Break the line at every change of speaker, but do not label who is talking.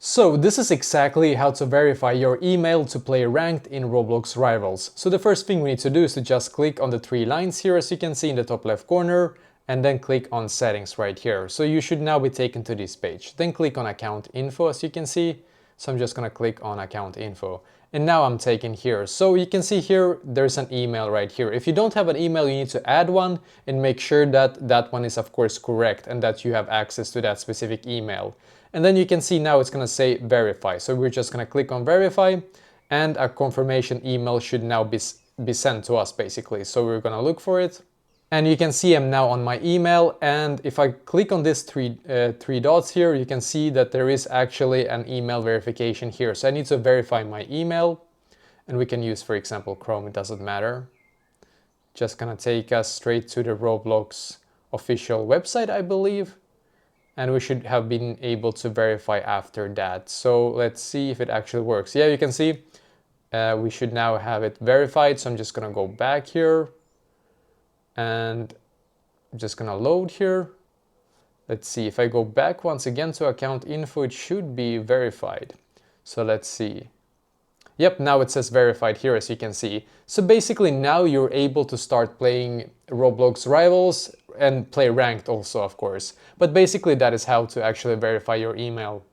So this is exactly how to verify your email to play ranked in Roblox Rivals. So the first thing we need to do is to just click on the three lines here, as you can see in the top left corner, and then click on settings right here. So you should now be taken to this page. Then click on account info, as you can see. So I'm just gonna click on account info. And now I'm taken here. So you can see here, there's an email right here. If you don't have an email, you need to add one and make sure that that one is of course correct and that you have access to that specific email. And then you can see now it's gonna say verify. So we're just gonna click on verify and a confirmation email should now be sent to us basically. So we're gonna look for it. And you can see I'm now on my email, and if I click on this three dots here, you can see that there is actually an email verification here. So I need to verify my email, and we can use, for example, Chrome, it doesn't matter. Just gonna take us straight to the Roblox official website, I believe. And we should have been able to verify after that. So let's see if it actually works. Yeah, you can see we should now have it verified. So I'm just gonna go back here. And I'm just gonna load here. Let's see, if I go back once again to account info, it should be verified. So let's see. Yep, now it says verified here, as you can see. So basically now you're able to start playing Roblox Rivals and play ranked also, of course. But basically that is how to actually verify your email.